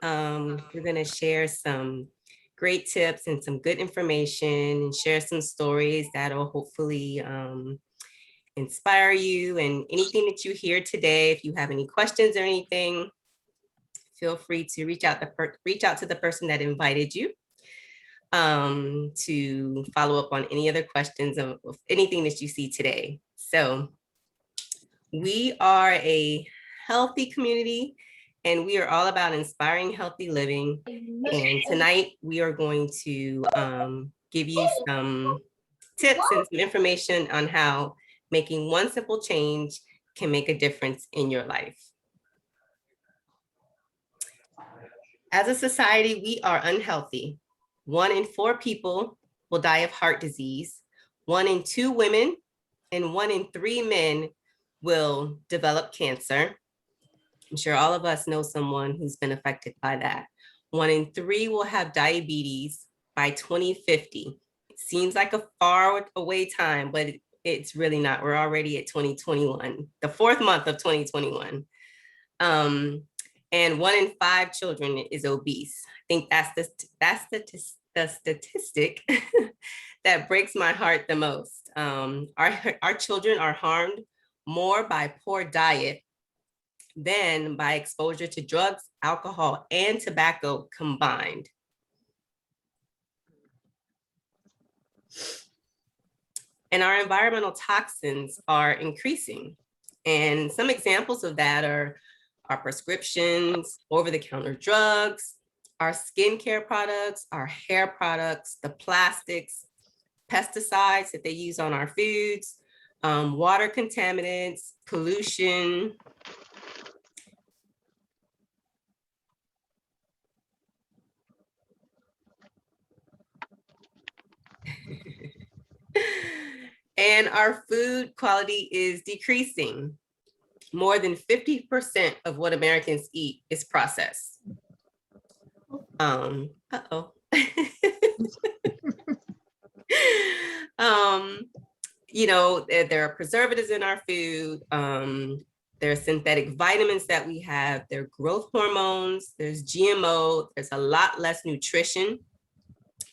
We're going to share some great tips and some good information and share some stories that'll hopefully inspire you. And anything that you hear today, if you have any questions or anything, feel free to reach out to the person that invited you to follow up on any other questions of anything that you see today. So we are a healthy community and we are all about inspiring healthy living. And tonight we are going to give you some tips and some information on how making one simple change can make a difference in your life. As a society, we are unhealthy. 1 in 4 people will die of heart disease. 1 in 2 women and 1 in 3 men will develop cancer. I'm sure all of us know someone who's been affected by that. 1 in 3 will have diabetes by 2050. It seems like a far away time, but it's really not. We're already at 2021, the 4th month of 2021. And 1 in 5 children is obese. I think that's the statistic that breaks my heart the most. Our children are harmed more by poor diet than by exposure to drugs, alcohol, and tobacco combined. And our environmental toxins are increasing. And some examples of that are our prescriptions, over-the-counter drugs, our skincare products, our hair products, the plastics, pesticides that they use on our foods, water contaminants, pollution. And our food quality is decreasing. More than 50% of what Americans eat is processed. You know, there are preservatives in our food. There are synthetic vitamins that we have. There are growth hormones. There's GMO. There's a lot less nutrition.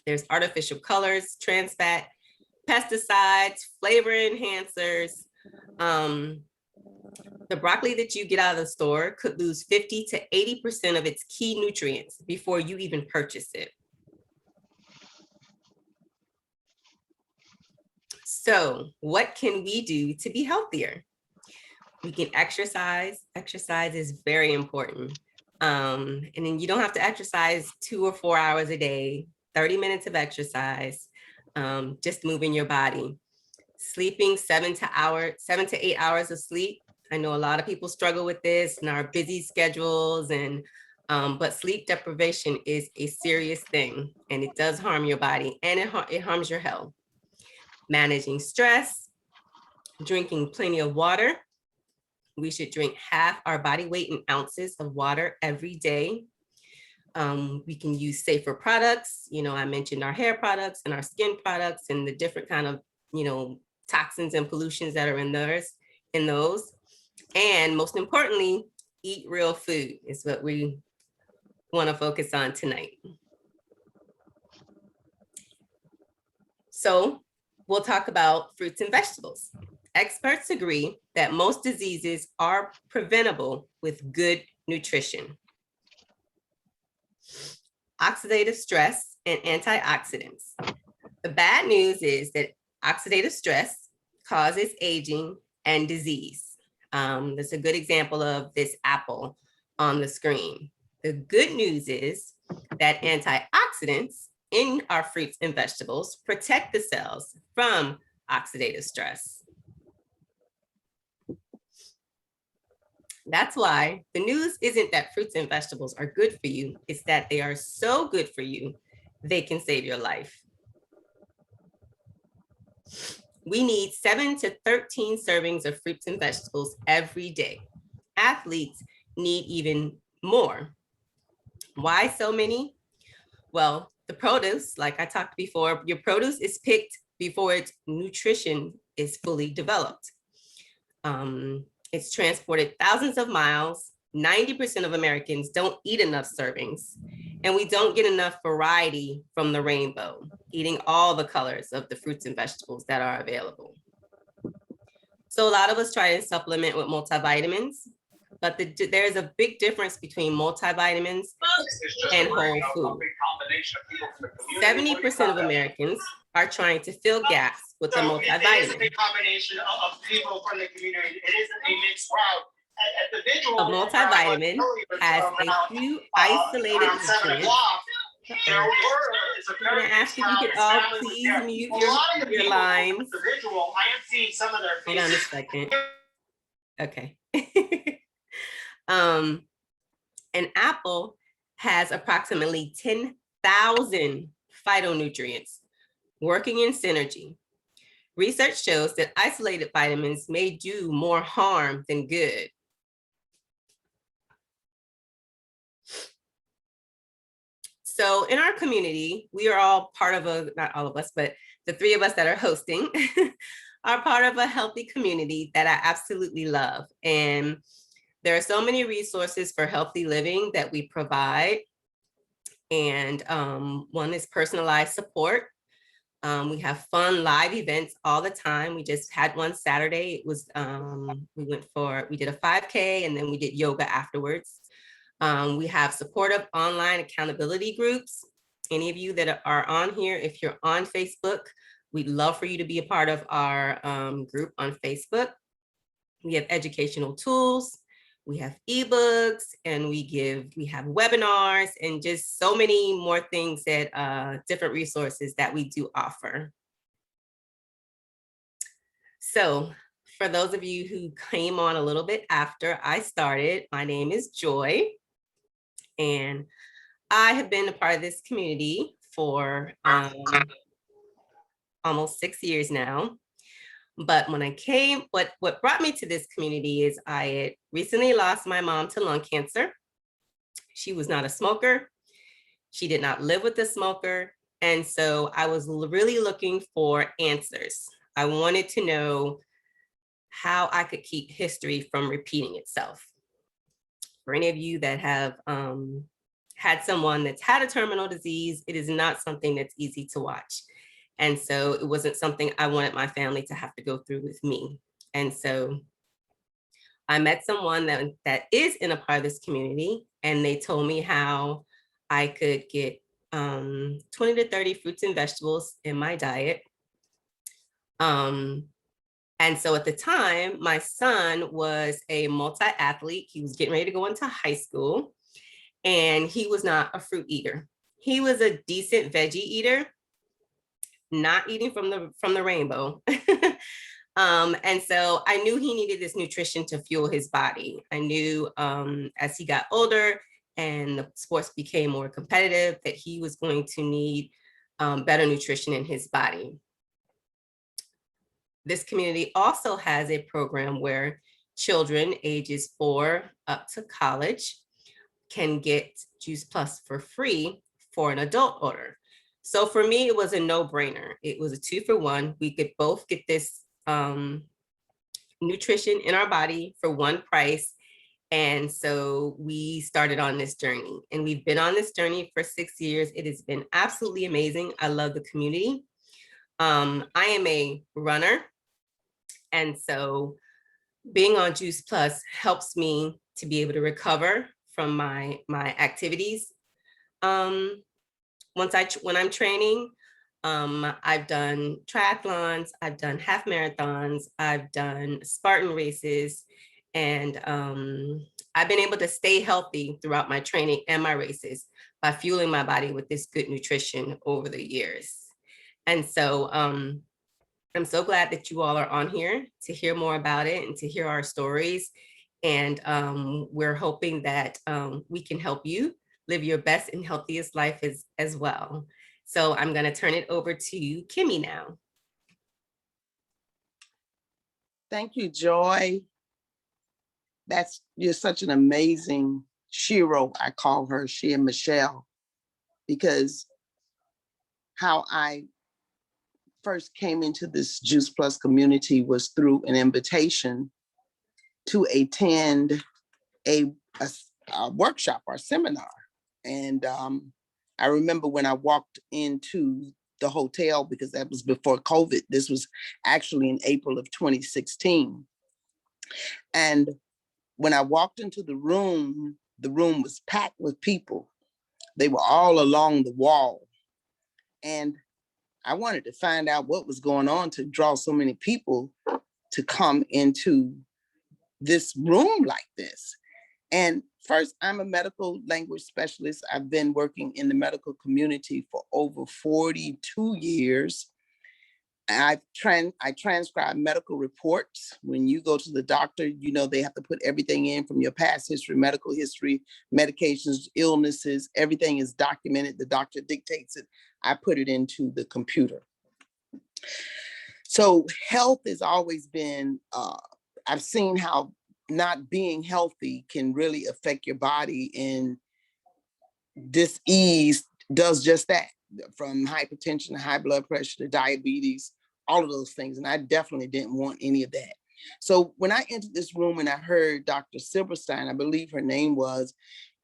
There's artificial colors, trans fat, pesticides, flavor enhancers. The broccoli that you get out of the store could lose 50 to 80% of its key nutrients before you even purchase it. So what can we do to be healthier? We can exercise. Exercise is very important. And then you don't have to exercise 2 or 4 hours a day, 30 minutes of exercise, just moving your body. Sleeping 7 to 8 hours of sleep. I know a lot of people struggle with this in our busy schedules, and but sleep deprivation is a serious thing, and it does harm your body, and it harms your health. Managing stress, drinking plenty of water. We should drink half our body weight in ounces of water every day. We can use safer products. You know, I mentioned our hair products and our skin products and the different kind of, you know, toxins and pollutions that are in those. And most importantly, eat real food is what we want to focus on tonight. So we'll talk about fruits and vegetables. Experts agree that most diseases are preventable with good nutrition. Oxidative stress and antioxidants. The bad news is that oxidative stress causes aging and disease. That's a good example of this apple on the screen. The good news is that antioxidants in our fruits and vegetables protect the cells from oxidative stress. That's why the news isn't that fruits and vegetables are good for you, it's that they are so good for you, they can save your life. We need 7 to 13 servings of fruits and vegetables every day. Athletes need even more. Why so many? Well, the produce, like I talked before, your produce is picked before its nutrition is fully developed. It's transported thousands of miles, 90% of Americans don't eat enough servings, and we don't get enough variety from the rainbow, eating all the colors of the fruits and vegetables that are available. So a lot of us try to supplement with multivitamins, but there's a big difference between multivitamins and whole food. 70% of Americans are trying to fill gaps with the multivitamin. It is a combination of people from the community. It isn't a mixed crowd. A multivitamin has a few isolated nutrients. I'm going to ask if you could all please mute your lines. Hold on a second. Okay. An apple has approximately 10,000 phytonutrients working in synergy. Research shows that isolated vitamins may do more harm than good. So in our community, we are all part of not all of us, but the three of us that are hosting are part of a healthy community that I absolutely love. And there are so many resources for healthy living that we provide. And one is personalized support. We have fun live events all the time. We just had one Saturday. It was, we did a 5K and then we did yoga afterwards. We have supportive online accountability groups. Any of you that are on here, if you're on Facebook, we'd love for you to be a part of our group on Facebook. We have educational tools, we have ebooks, and we have webinars and just so many more things that different resources that we do offer. So for those of you who came on a little bit after I started, my name is Joy. And I have been a part of this community for almost 6 years now. But when I came, what brought me to this community is I had recently lost my mom to lung cancer. She was not a smoker. She did not live with a smoker. And so I was really looking for answers. I wanted to know how I could keep history from repeating itself. For any of you that have had someone that's had a terminal disease, it is not something that's easy to watch. And so it wasn't something I wanted my family to have to go through with me. And so I met someone that is in a part of this community, and they told me how I could get 20 to 30 fruits and vegetables in my diet. And so at the time, my son was a multi-athlete. He was getting ready to go into high school, and he was not a fruit eater. He was a decent veggie eater, not eating from the rainbow. And so I knew he needed this nutrition to fuel his body. I knew as he got older and the sports became more competitive that he was going to need better nutrition in his body. This community also has a program where children ages 4 up to college can get Juice Plus for free for an adult order. So for me, it was a no-brainer. It was a 2-for-1. We could both get this nutrition in our body for one price. And so we started on this journey, and we've been on this journey for 6 years. It has been absolutely amazing. I love the community. I am a runner. And so being on Juice Plus helps me to be able to recover from my activities. When I'm training, I've done triathlons, I've done half marathons, I've done Spartan races, and I've been able to stay healthy throughout my training and my races by fueling my body with this good nutrition over the years. And so I'm so glad that you all are on here to hear more about it and to hear our stories. And we're hoping that we can help you live your best and healthiest life as well. So I'm going to turn it over to Kimmy now. Thank you, Joy. You're such an amazing shero, I call her, she and Michelle, because how I first came into this Juice Plus community was through an invitation to attend a a workshop or seminar. And I remember when I walked into the hotel, because that was before COVID. This was actually in April of 2016. And when I walked into the room was packed with people. They were all along the wall. And I wanted to find out what was going on to draw so many people to come into this room like this. And first, I'm a medical language specialist. I've been working in the medical community for over 42 years. I transcribe medical reports. When you go to the doctor, you know, they have to put everything in from your past history, medical history, medications, illnesses, everything is documented. The doctor dictates it. I put it into the computer. So health has always been, I've seen how not being healthy can really affect your body, and dis-ease does just that, from hypertension to high blood pressure to diabetes, all of those things. And I definitely didn't want any of that. So when I entered this room and I heard Dr. Silverstein, I believe her name was,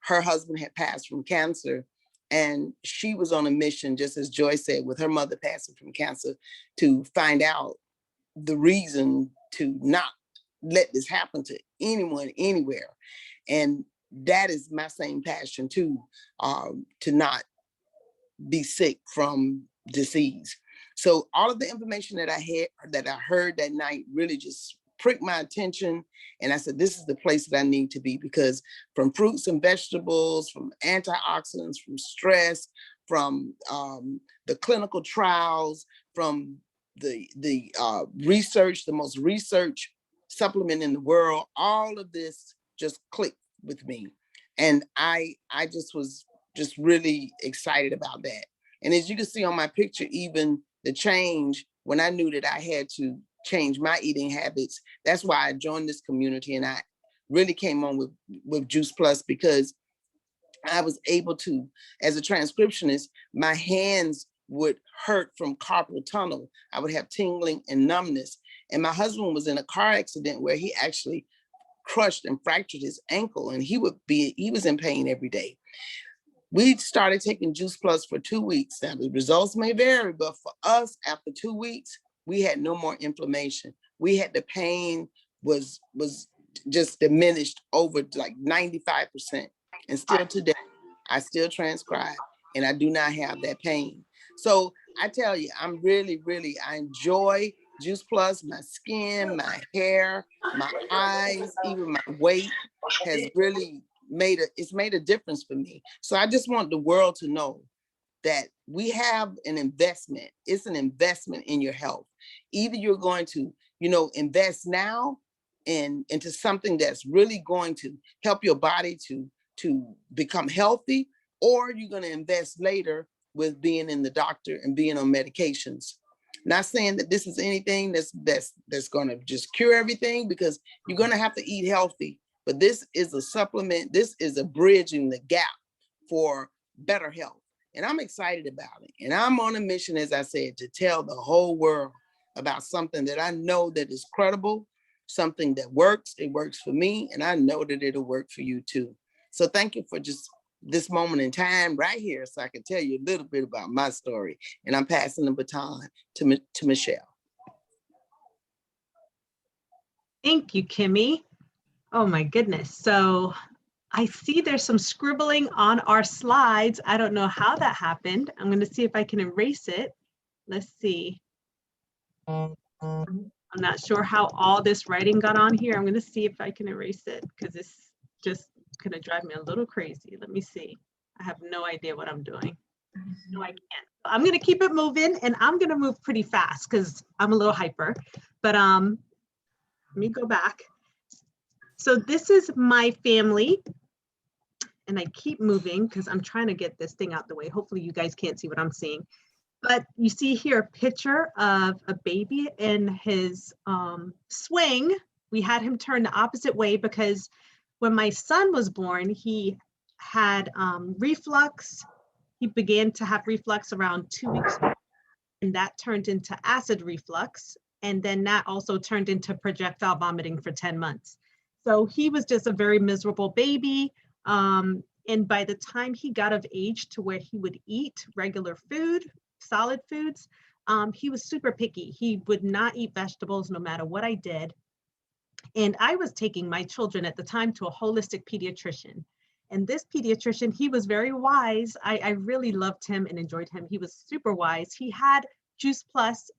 her husband had passed from cancer, and she was on a mission, just as Joy said, with her mother passing from cancer, to find out the reason to not let this happen to anyone, anywhere. And that is my same passion too, to not be sick from disease. So all of the information that I heard that night really just pricked my attention. And I said, this is the place that I need to be, because from fruits and vegetables, from antioxidants, from stress, from the clinical trials, from the research, the most researched supplement in the world, all of this just clicked with me. And I just was just really excited about that. And as you can see on my picture, even the change, when I knew that I had to change my eating habits, that's why I joined this community. And I really came on with Juice Plus, because I was able to, as a transcriptionist, my hands would hurt from carpal tunnel. I would have tingling and numbness. And my husband was in a car accident where he actually crushed and fractured his ankle, and he was in pain every day. We started taking Juice Plus for 2 weeks. Now the results may vary, but for us, after 2 weeks, we had no more inflammation. The pain was just diminished over like 95%. And still today, I still transcribe and I do not have that pain. So I tell you, I'm really, I enjoy Juice Plus. My skin, my hair, my eyes, even my weight has really made a difference for me. So I just want the world to know that we have an investment. It's an investment in your health. Either you're going to, invest now into something that's really going to help your body to become healthy, or you're going to invest later with being in the doctor and being on medications. Not saying that this is anything that's going to just cure everything, because you're going to have to eat healthy. But this is a supplement. This is a bridging the gap for better health. And I'm excited about it. And I'm on a mission, as I said, to tell the whole world about something that I know that is credible, something that works. It works for me, and I know that it'll work for you too. So thank you for just this moment in time right here, so I can tell you a little bit about my story. And I'm passing the baton to Michelle. Thank you, Kimmy. Oh my goodness. So I see there's some scribbling on our slides. I don't know how that happened. I'm going to see if I can erase it. Let's see. I'm not sure how all this writing got on here. I'm going to see if I can erase it, because it's just going to drive me a little crazy. Let me see. I have no idea what I'm doing. No, I can't. I'm going to keep it moving, and I'm going to move pretty fast because I'm a little hyper. But let me go back. So this is my family, and I keep moving because I'm trying to get this thing out the way. Hopefully you guys can't see what I'm seeing. But you see here a picture of a baby in his swing. We had him turn the opposite way because when my son was born, he had reflux. He began to have reflux around 2 weeks, and that turned into acid reflux. And then that also turned into projectile vomiting for 10 months. So he was just a very miserable baby. And by the time he got of age to where he would eat regular food, solid foods, he was super picky. He would not eat vegetables no matter what I did. And I was taking my children at the time to a holistic pediatrician. And this pediatrician, he was very wise. I really loved him and enjoyed him. He was super wise. He had Juice Plus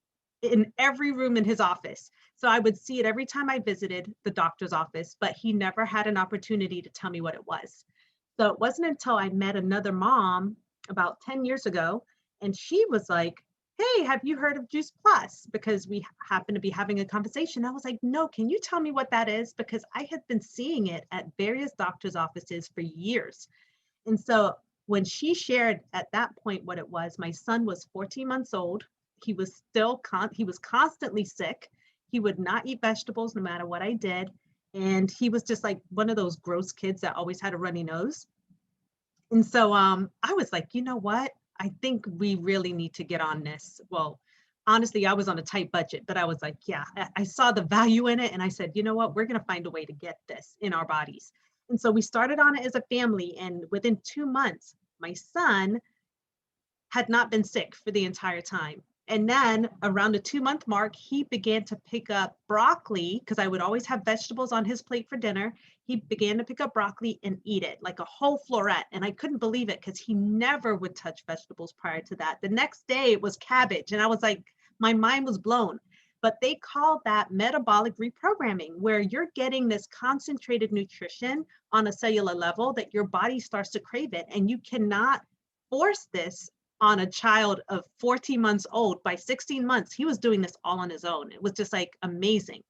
in every room in his office. So I would see it every time I visited the doctor's office, but he never had an opportunity to tell me what it was. So it wasn't until I met another mom about 10 years ago, and she was like, hey, have you heard of Juice Plus? Because we happened to be having a conversation. I was like, no, can you tell me what that is? Because I had been seeing it at various doctor's offices for years. And so when she shared at that point what it was, my son was 14 months old. He was he was constantly sick. He would not eat vegetables no matter what I did. And he was just like one of those gross kids that always had a runny nose. And so I was like, you know what? I think we really need to get on this. Well, honestly, I was on a tight budget, but I was like, yeah, I saw the value in it. And I said, you know what? We're going to find a way to get this in our bodies. And so we started on it as a family. And within 2 months, my son had not been sick for the entire time. And then around the 2-month mark, he began to pick up broccoli because I would always have vegetables on his plate for dinner. He began to pick up broccoli and eat it like a whole floret. And I couldn't believe it because he never would touch vegetables prior to that. The next day it was cabbage. And I was like, my mind was blown. But they call that metabolic reprogramming, where you're getting this concentrated nutrition on a cellular level that your body starts to crave it. And you cannot force this on a child of 14 months old. By 16 months, he was doing this all on his own. It was just like amazing.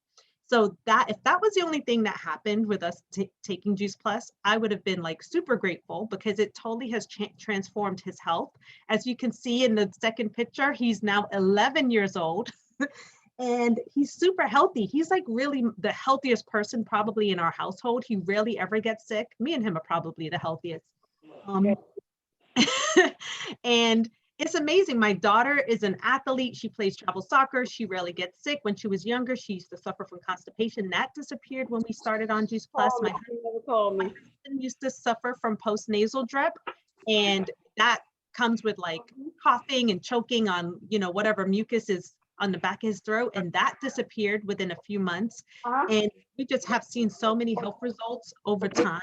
So that if that was the only thing that happened with us taking Juice Plus, I would have been like super grateful because it totally has transformed his health. As you can see in the second picture, he's now 11 years old and he's super healthy. He's like really the healthiest person probably in our household. He rarely ever gets sick. Me and him are probably the healthiest. And it's amazing. My daughter is an athlete. She plays travel soccer. She rarely gets sick. When she was younger, she used to suffer from constipation. That disappeared when we started on Juice Plus. My husband used to suffer from postnasal drip, and that comes with like coughing and choking on, you know, whatever mucus is on the back of his throat, and that disappeared within a few months. And we just have seen so many health results over time.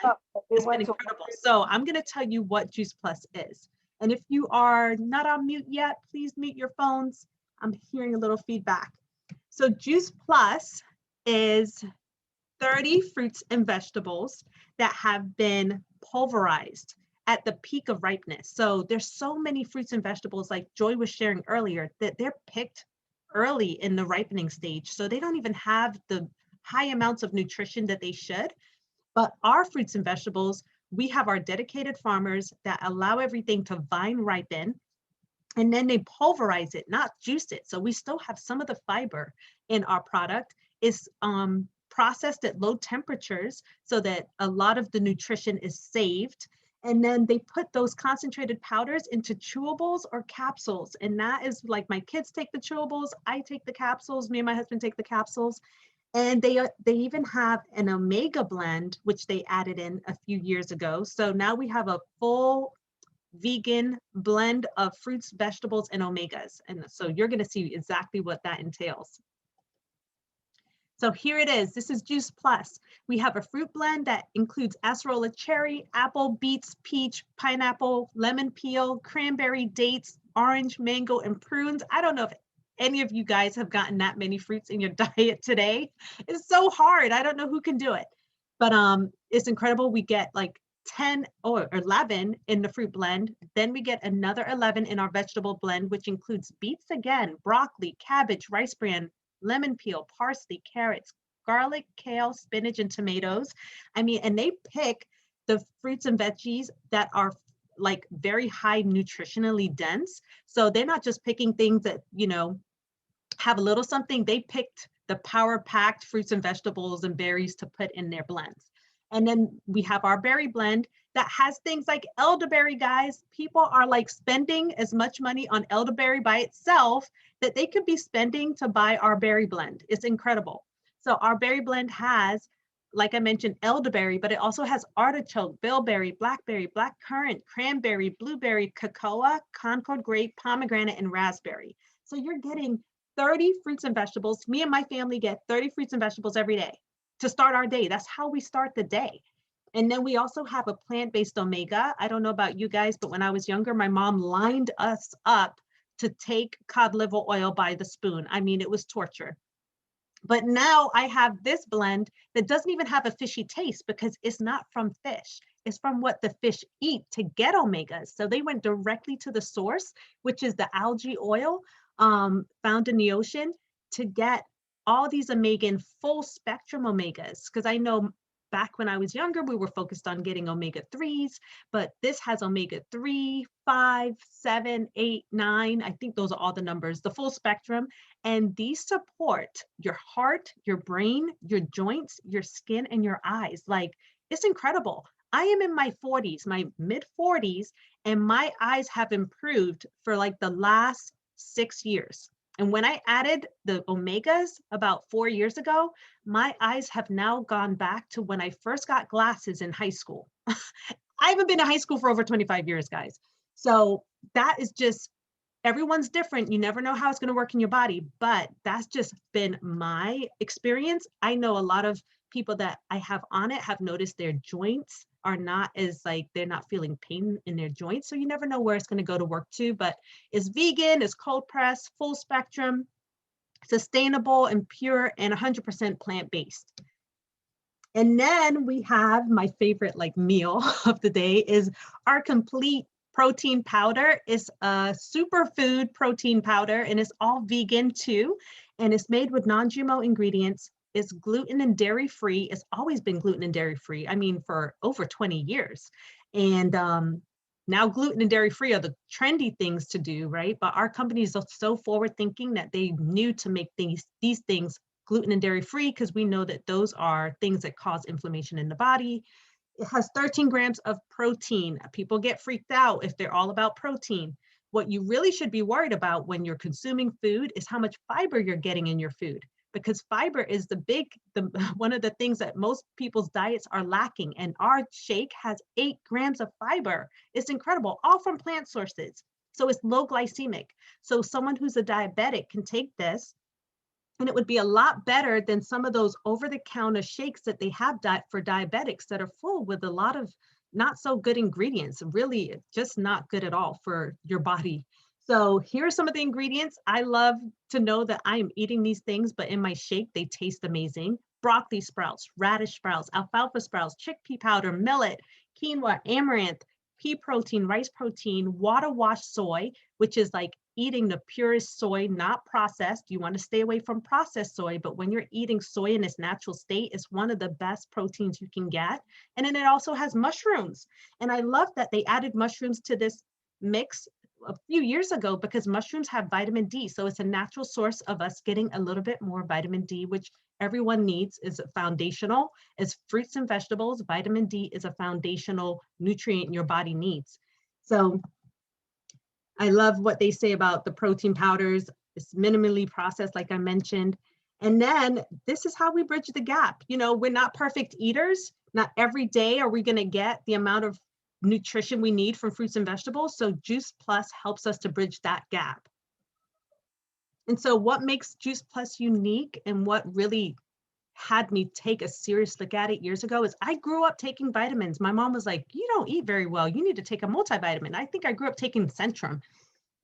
It's been incredible. So I'm going to tell you what Juice Plus is. And if you are not on mute yet, please mute your phones. I'm hearing a little feedback. So Juice Plus is 30 fruits and vegetables that have been pulverized at the peak of ripeness. So there's so many fruits and vegetables, like Joy was sharing earlier, that they're picked early in the ripening stage. So they don't even have the high amounts of nutrition that they should. But our fruits and vegetables, we have our dedicated farmers that allow everything to vine ripen, and then they pulverize it, not juice it. So we still have some of the fiber in our product. Is processed at low temperatures so that a lot of the nutrition is saved. And then they put those concentrated powders into chewables or capsules. And that is like, my kids take the chewables, I take the capsules, me and my husband take the capsules. And they even have an omega blend, which they added in a few years ago. So now we have a full vegan blend of fruits, vegetables, and omegas. And so you're going to see exactly what that entails. So here it is. This is Juice Plus. We have a fruit blend that includes acerola cherry, apple, beets, peach, pineapple, lemon peel, cranberry, dates, orange, mango, and prunes. I don't know if any of you guys have gotten that many fruits in your diet today. It's so hard. I don't know who can do it, but it's incredible. We get like 10 or 11 in the fruit blend. Then we get another 11 in our vegetable blend, which includes beets again, broccoli, cabbage, rice bran, lemon peel, parsley, carrots, garlic, kale, spinach, and tomatoes. I mean, and they pick the fruits and veggies that are like very high nutritionally dense. So they're not just picking things that, you know, have a little something. They picked the power-packed fruits and vegetables and berries to put in their blends. And then we have our berry blend that has things like elderberry, guys. People are like spending as much money on elderberry by itself that they could be spending to buy our berry blend. It's incredible. So our berry blend has like I mentioned, elderberry, but it also has artichoke, bilberry, blackberry, blackcurrant, cranberry, blueberry, cocoa, Concord grape, pomegranate, and raspberry. So you're getting 30 fruits and vegetables. Me and my family get 30 fruits and vegetables every day to start our day. That's how we start the day. And then we also have a plant-based omega. I don't know about you guys, but when I was younger, my mom lined us up to take cod liver oil by the spoon. I mean, it was torture. But now I have this blend that doesn't even have a fishy taste because it's not from fish. It's from what the fish eat to get omegas. So they went directly to the source, which is the algae oil found in the ocean, to get all these omega and full spectrum omegas. Because I know back when I was younger, we were focused on getting omega-3s, but this has omega-3, 5, 7, 8, 9. I think those are all the numbers, the full spectrum. And these support your heart, your brain, your joints, your skin, and your eyes. Like, it's incredible. I am in my 40s, my mid 40s, and my eyes have improved for like the last 6 years. And when I added the omegas about 4 years ago, my eyes have now gone back to when I first got glasses in high school. I haven't been to high school for over 25 years, guys. So that is just, everyone's different. You never know how it's going to work in your body, but that's just been my experience. I know a lot of people that I have on it have noticed their joints are not as like, they're not feeling pain in their joints. So you never know where it's going to go to work to, but it's vegan, it's cold pressed, full spectrum, sustainable and pure, and 100% plant-based. And then we have my favorite like meal of the day is our complete protein powder. It's a superfood protein powder, and it's all vegan too. And it's made with non-GMO ingredients. It's gluten and dairy free. It's always been gluten and dairy free. I mean, for over 20 years. And now gluten and dairy free are the trendy things to do, right? But our companies are so forward thinking that they knew to make these things gluten and dairy free, because we know that those are things that cause inflammation in the body. It has 13 grams of protein. People get freaked out if they're all about protein. What you really should be worried about when you're consuming food is how much fiber you're getting in your food, because fiber is one of the things that most people's diets are lacking. And our shake has 8 grams of fiber. It's incredible, all from plant sources. So it's low glycemic. So someone who's a diabetic can take this, and it would be a lot better than some of those over-the-counter shakes that they have for diabetics that are full with a lot of not so good ingredients, really just not good at all for your body. So here are some of the ingredients. I love to know that I am eating these things, but in my shake, they taste amazing. Broccoli sprouts, radish sprouts, alfalfa sprouts, chickpea powder, millet, quinoa, amaranth, pea protein, rice protein, water washed soy, which is like eating the purest soy, not processed. You want to stay away from processed soy, but when you're eating soy in its natural state, it's one of the best proteins you can get. And then it also has mushrooms. And I love that they added mushrooms to this mix a few years ago, because mushrooms have vitamin D. So it's a natural source of us getting a little bit more vitamin D, which everyone needs, is foundational. As fruits and vegetables, vitamin D is a foundational nutrient your body needs. So I love what they say about the protein powders. It's minimally processed, like I mentioned. And then this is how we bridge the gap. You know, we're not perfect eaters. Not every day are we going to get the amount of nutrition we need from fruits and vegetables. So Juice Plus helps us to bridge that gap. And so what makes Juice Plus unique, and what really had me take a serious look at it years ago, is I grew up taking vitamins. My mom was like, you don't eat very well. You need to take a multivitamin. I think I grew up taking Centrum.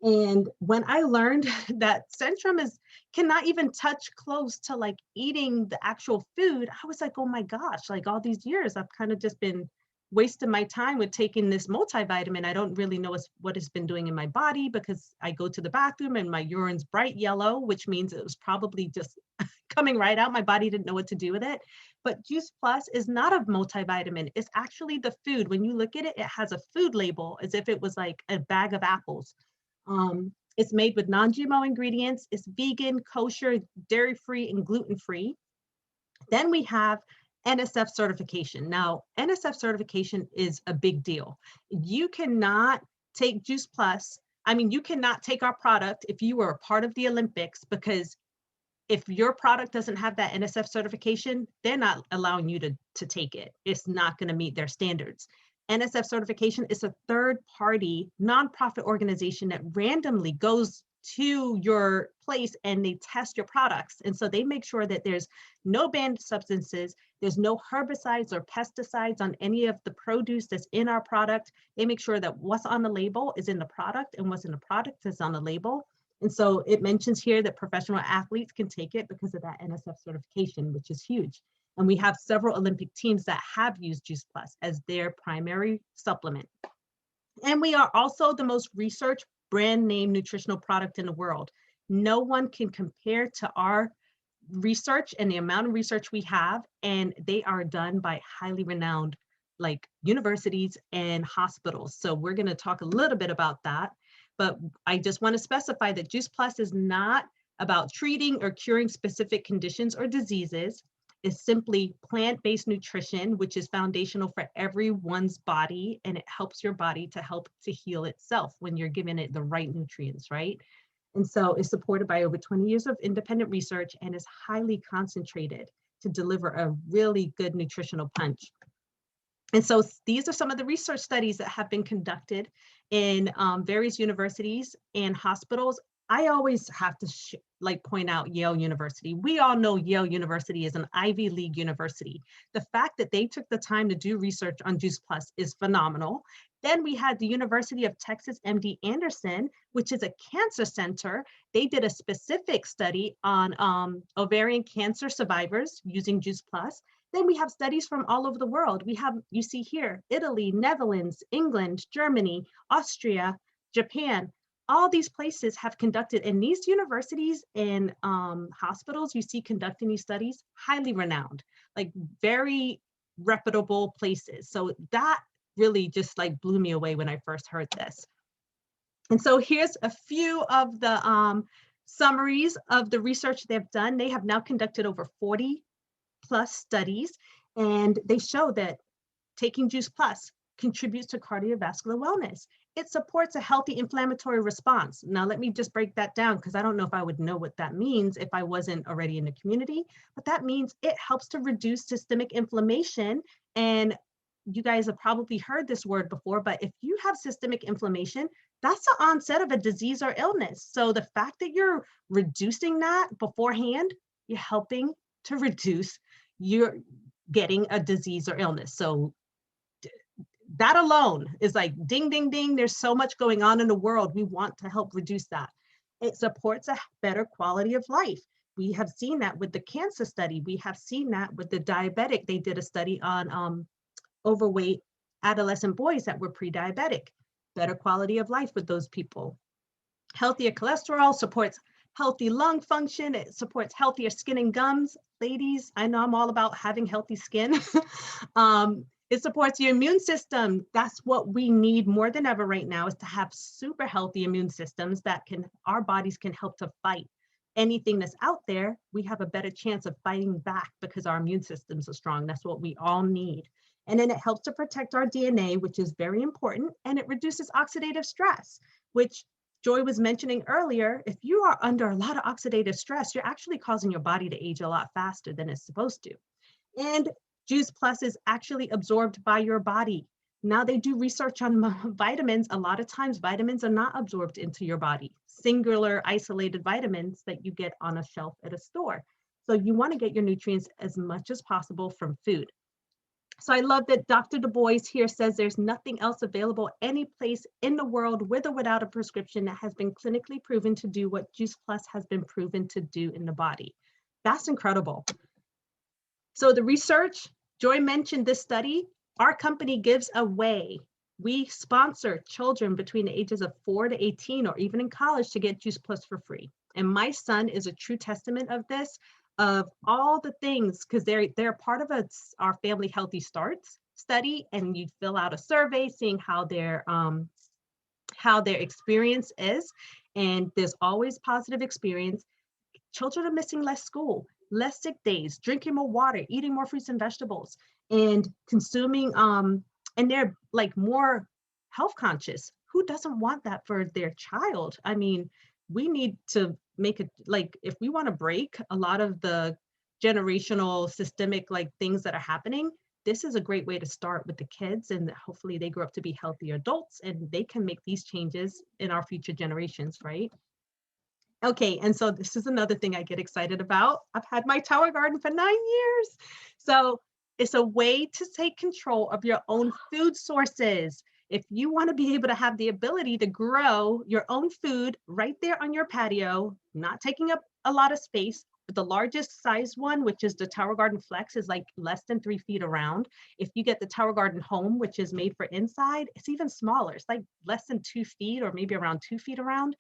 And when I learned that Centrum cannot even touch close to like eating the actual food, I was like, oh my gosh, like all these years I've kind of just been wasting my time with taking this multivitamin. I don't really know what it's been doing in my body, because I go to the bathroom and my urine's bright yellow, which means it was probably just coming right out. My body didn't know what to do with it. But Juice Plus is not a multivitamin. It's actually the food. When you look at it, it has a food label as if it was like a bag of apples. It's made with non-GMO ingredients. It's vegan, kosher, dairy-free, and gluten-free. Then we have Nsf certification. Now, Nsf certification is a big deal. You cannot take Juice Plus. I mean, you cannot take our product if you were a part of the Olympics, because if your product doesn't have that NSF certification, they're not allowing you to take it. It's not going to meet their standards. NSF certification is a third-party nonprofit organization that randomly goes to your place and they test your products. And so they make sure that there's no banned substances, there's no herbicides or pesticides on any of the produce that's in our product. They make sure that what's on the label is in the product and what's in the product is on the label. And so it mentions here that professional athletes can take it because of that NSF certification, which is huge. And we have several Olympic teams that have used Juice Plus as their primary supplement. And we are also the most researched brand name nutritional product in the world. No one can compare to our research and the amount of research we have, and they are done by highly renowned like universities and hospitals. So we're going to talk a little bit about that. But I just want to specify that Juice Plus is not about treating or curing specific conditions or diseases. It's simply plant-based nutrition, which is foundational for everyone's body, and it helps your body to help to heal itself when you're giving it the right nutrients, right? And so it's supported by over 20 years of independent research and is highly concentrated to deliver a really good nutritional punch. And so these are some of the research studies that have been conducted in various universities and hospitals. I always have to point out Yale University. We all know Yale University is an Ivy League university. The fact that they took the time to do research on Juice Plus is phenomenal. Then we had the University of Texas MD Anderson, which is a cancer center. They did a specific study on ovarian cancer survivors using Juice Plus. Then we have studies from all over the world. We have, you see here, Italy, Netherlands, England, Germany, Austria, Japan. All these places have conducted, and these universities and hospitals you see conducting these studies, highly renowned, like very reputable places. So that really just like blew me away when I first heard this. And so here's a few of the summaries of the research they've done. They have now conducted over 40 plus studies, and they show that taking Juice Plus contributes to cardiovascular wellness. It supports a healthy inflammatory response. Now, let me just break that down because I don't know if I would know what that means if I wasn't already in the community, but that means it helps to reduce systemic inflammation. And you guys have probably heard this word before, but if you have systemic inflammation, that's the onset of a disease or illness. So the fact that you're reducing that beforehand, you're helping to reduce your getting a disease or illness. So that alone is like ding, ding, ding. There's so much going on in the world. We want to help reduce that. It supports a better quality of life. We have seen that with the cancer study. We have seen that with the diabetic. They did a study on overweight adolescent boys that were pre-diabetic. Better quality of life with those people. Healthier cholesterol supports healthy lung function. It supports healthier skin and gums. Ladies, I know I'm all about having healthy skin. It supports your immune system. That's what we need more than ever right now, is to have super healthy immune systems that our bodies can help to fight anything that's out there. We have a better chance of fighting back because our immune systems are strong. That's what we all need. And then it helps to protect our DNA, which is very important. And it reduces oxidative stress, which Joy was mentioning earlier. If you are under a lot of oxidative stress, you're actually causing your body to age a lot faster than it's supposed to. And Juice Plus is actually absorbed by your body. Now they do research on vitamins. A lot of times vitamins are not absorbed into your body. Singular isolated vitamins that you get on a shelf at a store. So you want to get your nutrients as much as possible from food. So I love that Dr. Du Bois here says there's nothing else available any place in the world with or without a prescription that has been clinically proven to do what Juice Plus has been proven to do in the body. That's incredible. So the research, Joy mentioned this study, our company gives away. We sponsor children between the ages of 4 to 18 or even in college to get Juice Plus for free. And my son is a true testament of this, of all the things, because they're part of our Family Healthy Starts study, and you fill out a survey seeing how their experience is, and there's always positive experience. Children are missing less school, less sick days, drinking more water, eating more fruits and vegetables, and consuming, and they're like more health conscious. Who doesn't want that for their child? I mean, we need to make it, like, if we want to break a lot of the generational systemic like things that are happening, this is a great way to start with the kids, and hopefully they grow up to be healthy adults and they can make these changes in our future generations, right? Okay, and so this is another thing I get excited about. I've had my tower garden for 9 years. So it's a way to take control of your own food sources. If you want to be able to have the ability to grow your own food right there on your patio, not taking up a lot of space, but the largest size one, which is the Tower Garden Flex, is like less than 3 feet around. If you get the Tower Garden Home, which is made for inside, it's even smaller. It's like less than 2 feet or maybe around 2 feet around.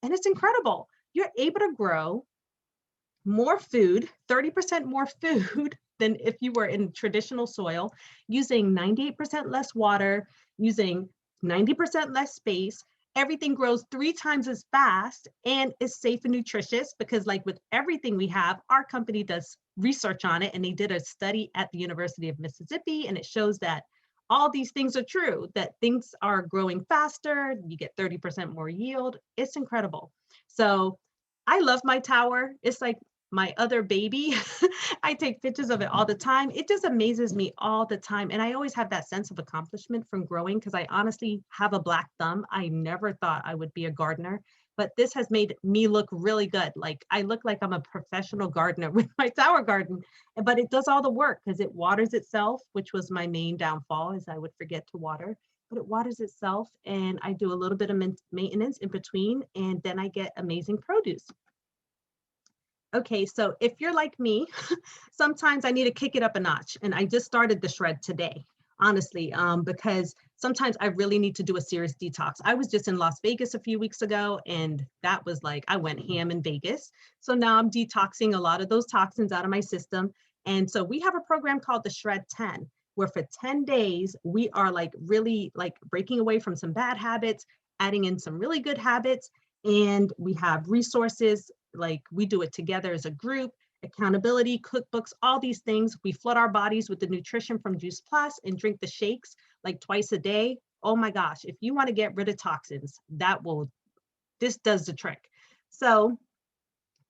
And it's incredible. You're able to grow more food, 30% more food than if you were in traditional soil, using 98% less water, using 90% less space. Everything grows 3 times as fast and is safe and nutritious, because like with everything we have, our company does research on it, and they did a study at the University of Mississippi, and it shows that all these things are true, that things are growing faster, you get 30% more yield. It's incredible. So I love my tower. It's like my other baby. I take pictures of it all the time. It just amazes me all the time. And I always have that sense of accomplishment from growing, because I honestly have a black thumb. I never thought I would be a gardener, but this has made me look really good. Like I look like I'm a professional gardener with my tower garden, but it does all the work because it waters itself, which was my main downfall, is I would forget to water. But it waters itself, and I do a little bit of maintenance in between, and then I get amazing produce. Okay, so if you're like me, sometimes I need to kick it up a notch, and I just started the shred today, honestly, because sometimes I really need to do a serious detox. I was just in Las Vegas a few weeks ago, and that was like, I went ham in Vegas. So now I'm detoxing a lot of those toxins out of my system. And so we have a program called the Shred 10, where for 10 days, we are like really like breaking away from some bad habits, adding in some really good habits. And we have resources, like we do it together as a group, accountability, cookbooks, all these things. We flood our bodies with the nutrition from Juice Plus and drink the shakes like twice a day. Oh my gosh, if you want to get rid of toxins, this does the trick. So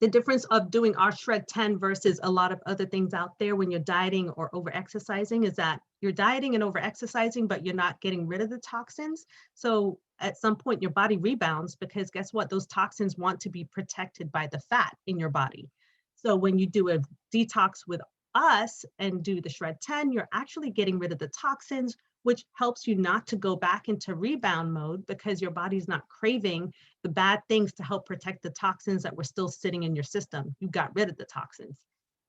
the difference of doing our Shred 10 versus a lot of other things out there when you're dieting or over-exercising is that you're dieting and over-exercising, but you're not getting rid of the toxins. So at some point, your body rebounds, because guess what? Those toxins want to be protected by the fat in your body. So when you do a detox with us and do the Shred 10, you're actually getting rid of the toxins, which helps you not to go back into rebound mode, because your body's not craving the bad things to help protect the toxins that were still sitting in your system. You got rid of the toxins.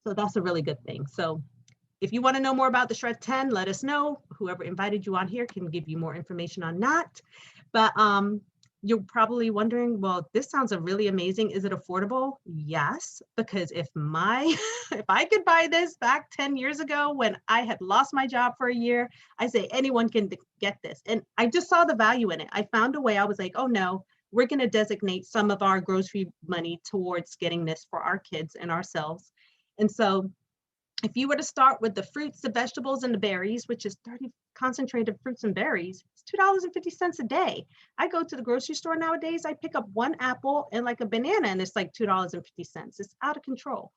So that's a really good thing. So if you want to know more about the Shred 10, let us know. Whoever invited you on here can give you more information on that. But you're probably wondering, well, this sounds really amazing. Is it affordable? Yes, because if I could buy this back 10 years ago when I had lost my job for a year, I say anyone can get this. And I just saw the value in it. I found a way. I was like, oh no, we're going to designate some of our grocery money towards getting this for our kids and ourselves. And so if you were to start with the fruits, the vegetables, and the berries, which is 30 concentrated fruits and berries, it's $2.50 a day. I go to the grocery store nowadays, I pick up one apple and like a banana, and it's like $2.50. It's out of control.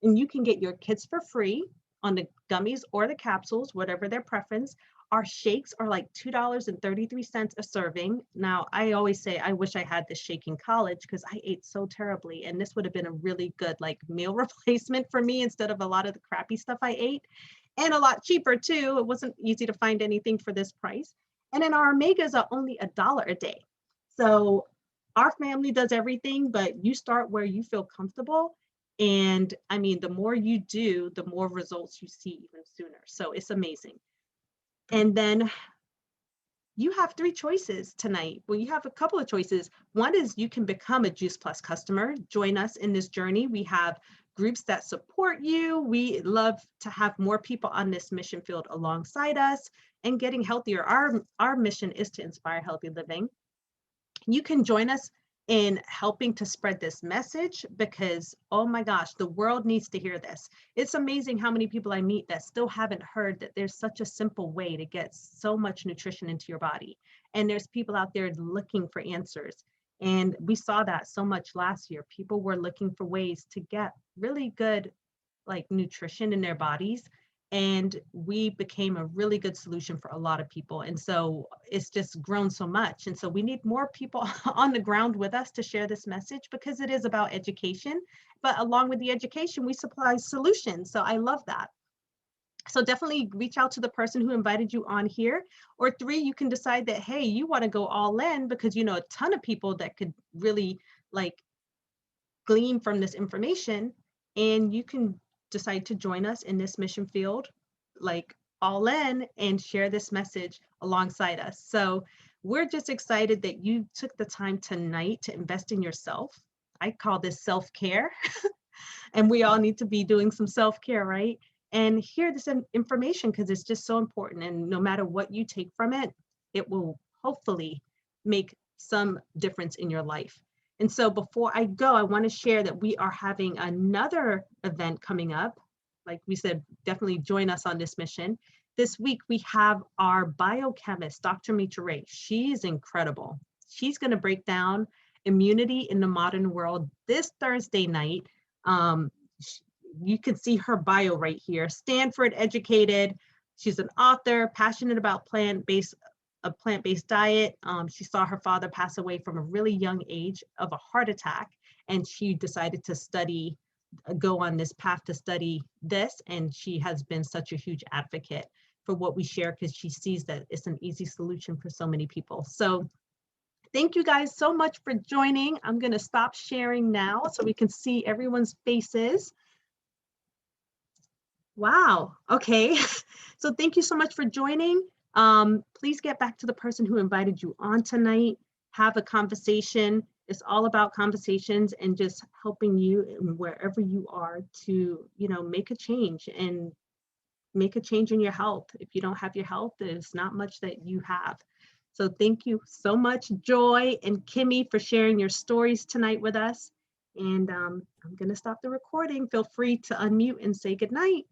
And you can get your kids for free on the gummies or the capsules, whatever their preference. Our shakes are like $2.33 a serving. Now, I always say I wish I had this shake in college, because I ate so terribly, and this would have been a really good like meal replacement for me instead of a lot of the crappy stuff I ate, and a lot cheaper too. It wasn't easy to find anything for this price. And then our omegas are only $1 a day. So our family does everything, but you start where you feel comfortable. And I mean, the more you do, the more results you see even sooner. So it's amazing. And then you have 3 choices tonight. Well, you have a couple of choices. One is you can become a Juice Plus customer. Join us in this journey. We have groups that support you. We love to have more people on this mission field alongside us and getting healthier. Our mission is to inspire healthy living. You can join us in helping to spread this message, because, oh my gosh, the world needs to hear this. It's amazing how many people I meet that still haven't heard that there's such a simple way to get so much nutrition into your body. And there's people out there looking for answers. And we saw that so much last year. People were looking for ways to get really good like nutrition in their bodies. And we became a really good solution for a lot of people. And so it's just grown so much. And so we need more people on the ground with us to share this message, because it is about education. But along with the education, we supply solutions. So I love that. So definitely reach out to the person who invited you on here. Or 3, you can decide that, hey, you want to go all in because you know a ton of people that could really like glean from this information, and you can decide to join us in this mission field, like all in, and share this message alongside us. So we're just excited that you took the time tonight to invest in yourself. I call this self-care. And we all need to be doing some self-care, right? And hear this information because it's just so important. And no matter what you take from it, it will hopefully make some difference in your life. And so before I go, I want to share that we are having another event coming up. Like we said, definitely join us on this mission. This week, we have our biochemist, Dr. Mitchel Ray. She's incredible. She's going to break down immunity in the modern world this Thursday night. You can see her bio right here. Stanford educated. She's an author, passionate about a plant-based diet. She saw her father pass away from a really young age of a heart attack, and she decided to go on this path to study this. And she has been such a huge advocate for what we share because she sees that it's an easy solution for so many people. So thank you guys so much for joining. I'm going to stop sharing now so we can see everyone's faces. Wow. Okay. So thank you so much for joining. Please get back to the person who invited you on tonight. Have a conversation. It's all about conversations and just helping you wherever you are to, make a change and make a change in your health. If you don't have your health, there's not much that you have. So thank you so much, Joy and Kimmy, for sharing your stories tonight with us. And I'm going to stop the recording. Feel free to unmute and say goodnight.